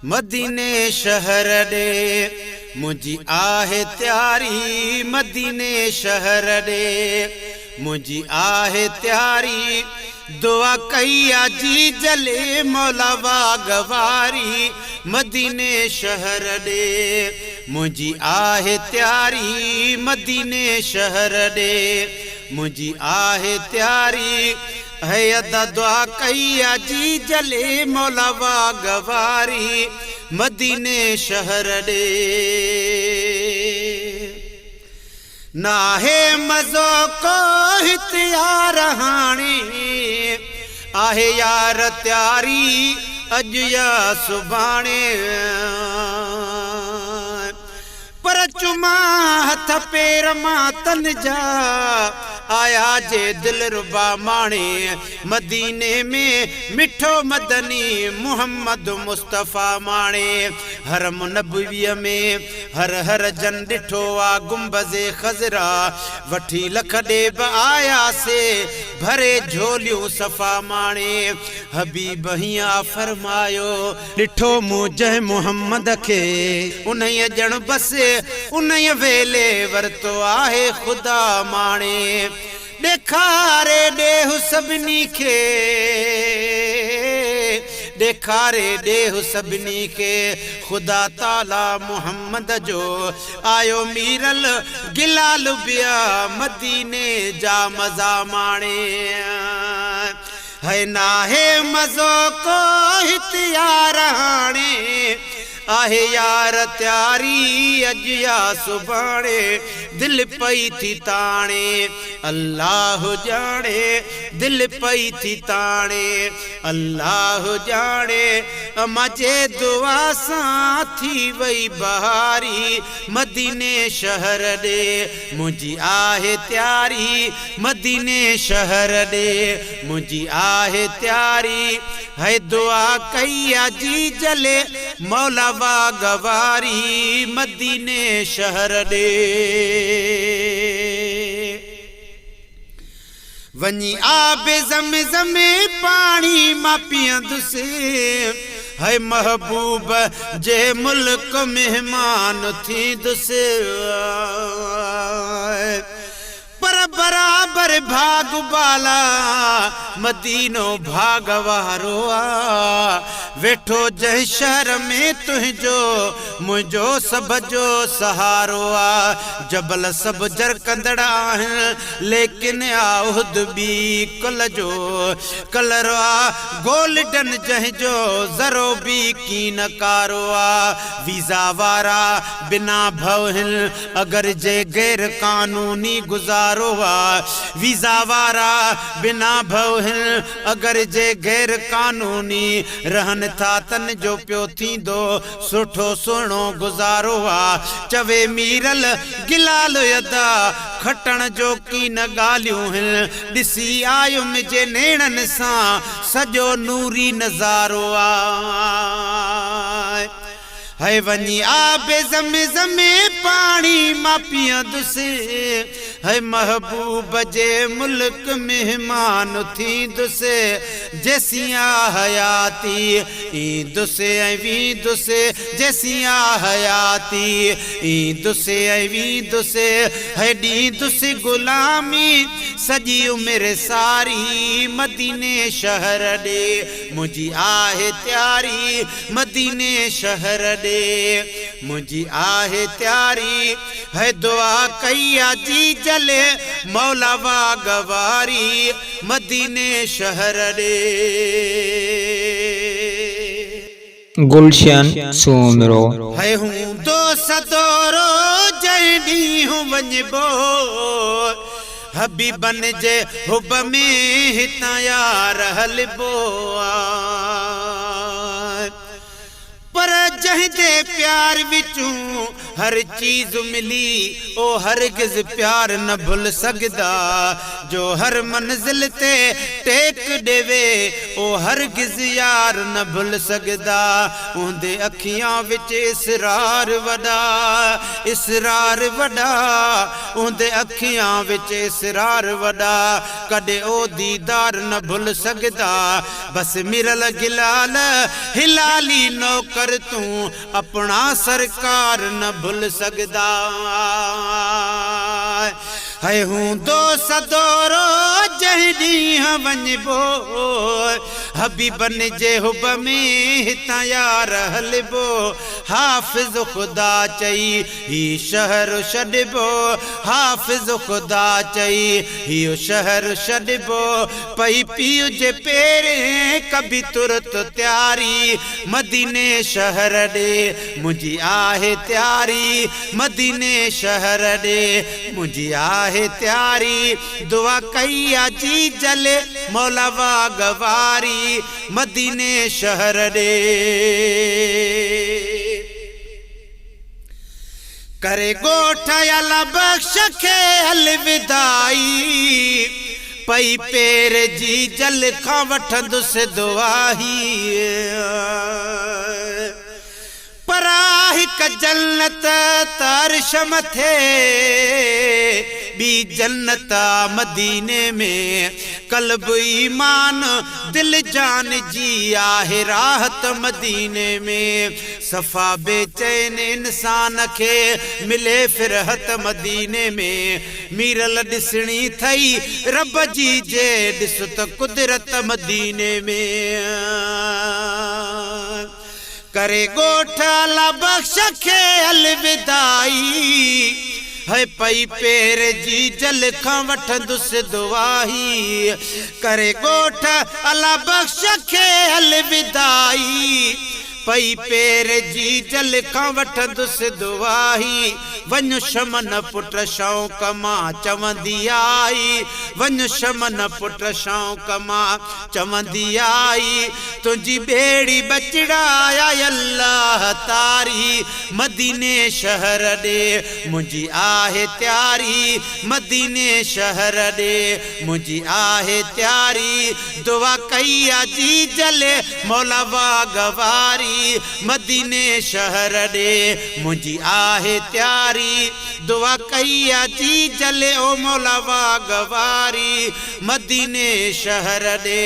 मदीने शहर दे मुझी आहे त्यारी, मदीने शहर दे मुझी आहे त्यारी। दुआ कईया जी जले मौला वागवारी, मदीने शहर दे मुझी आहे त्यारी, मदीने शहर दे मुझी आहे त्यारी। है अदा दुआ कईया जी जले मौला वागवारी, मदीने शहर दे। ना है मज़ो को हित्यार हाणी, आहे यार त्यारी अज या सुभाणे। पर चुमा हथ पेर मां तन जा आया जे दिल रुबा माणे। मदीने में मिठो मदनी मुहम्मद मुस्तफ़ा माणे। हरम नबवीअ में हर हर जन ॾिठो आ गुंबज़े खज़रा, वठी लख ॾेब आया से भरे झोलियूं सफ़ा माणे। हबीब हिया फरमायो ॾिठो मूं जंहिं मुहम्मद खे, उन्हीअ ॼण बसे उन्हीअ वेले वरतो आहे ख़ुदा माणे। ॾेखारे ॾेहु सभिनी खे, ॾेखारे ॾेहु सभिनी खे ख़ुदा ताला मुहम्मद जो। आयो मीरल गिलाल बिया मदीने जा मज़ा माणे। है नाहे मज़ो को हित्यार हाणे, आहे यार त्यारी अज या सुभाणे। दिल पई थी ताणे अल्लाह जाने, दिल पई थी ताणे अल्लाह जाने। मजे दुआ सां थी वई बहारी, मदीने शहर दे मुझी आहे त्यारी, मदीने शहर दे मुझी आहे त्यारी। है दुआ कईया जी जले मौला वागवारी, मदीने शहर दे। वञी आबे ज़मज़म पानी मां पीअंदुसि, है महबूब जे मुल्क मेहमान थींदुसि। पर बराबर भाग बाला मदीनो भाग वारो आ। वेठो जंहिं शहर में तुंहिंजो मुंहिंजो सभ जो सहारो आ। जबल सब जर कंदड़ आहिनि लेकिन आउद बि कुल जो कलर आ। गोल्डन जंहिंजो ज़रो बि कीन कारो आ। वीज़ा वारा बिना भवहिन अगर जे गैर कानूनी गुज़ारो आ। वीज़ा वारा बिना भवहिन अगर जे गैर कानूनी रहन था, तन जो पियो थींदो सुठो सुहिणो गुज़ारो आ। चवे मीरल गिलाल अदा खटण जो कीन ॻाल्हियूं हिन, ॾिसी आयुम जे नेणनि सां सॼो नूरी नज़ारो आ। है वञी आबे ज़मज़म पानी मां पीअंदुसि, है महबूब जे मुल्क मेहमान थींदुसि। जेसिया हयाती ईंदुसि ऐं वींदुसि, जेसिया हयाती ईंदुसि ऐं वींदुसि। है ॾींदुसि ग़ुलामी सॼी उमिरि सारी, मदीने शहर ॾे मुंहिंजी आहे त्यारी, मदीने शहर ॾे मुझी आहे त्यारी। है दुआ कईया जी जले मौला वागवारी, मदीने शहर दे। गुलशन सोमरो है हूँ दो सदोरो जैनी हूँ वञबो, हबीबन जे हुब में हितां यार हलबो आ। पर जंहिंजे प्यार विचूं हर चीज मिली ओ हरगिज प्यार न भुल सकदा जो हर मंजिल ते टेक देवे ओ हरगिज यार न भुल सकदा उंदे अखियां विच इसरार वड़ा उंदे अखियां विच इसरार वड़ा कदे ओ दीदार न भुल सकदा बस मिरल गिलाल हिलाली नौकर तू अपना सरकार न भुल सकदा है हूँ दोस्त दोरो जहदी वञबो हबीबन जे हुब में हितां यार हलबो हाफिज खुदा चई ही शहर छॾबो हाफिज खुदा चई हियो शहर छॾबो पई पीउ जे पेरे कभी तुरत त्यारी मदीने शहर ॾे मुंहिंजी आहे त्यारी मदीने शहर ॾे मुंहिंजी आहे त्यारी दुआ कई आ जी जले मौला वागवारी मदीने शहर ॾे करे गोठ अला बख्श खे हल विदाई पई पेर जी जल खां वठंदुसि दुआही पराहिक जन्नत तारिश मथे बी जन्नत मदीने में कल्ब ईमान दिल जान जी आहे राहत मदीने में सफ़ा बेचैन इंसान खे मिले फिरहत मदीने में मीरल ॾिसणी थई रब जी जे ॾिस त कुदरत मदीने में करे गोठ अला बख्श खे हल विदाई है पई पेर जी जल खां वठंदुसि दुआही करे गोठ अला बख्श खे हल विदाई पई पेर जी जल खां वठंदुसि दुआही वञ शमन पुट शौक़ मां चवंदी आई वञ शमन पुट शौक़ मां चवंदी आई तुंहिंजी बेड़ी बचड़ाया अल्लाह तारी मदीने शहर ॾे मुंहिंजी आहे त्यारी मदीने शहर ॾे मुंहिंजी आहे त्यारी दुआ कई आ जी जले मौला वागवारी मदीने शहर ॾे मुंहिंजी आहे त्यारी दुआ कई आ जी जले ओ मौला वागवारी मदीने शहर ॾे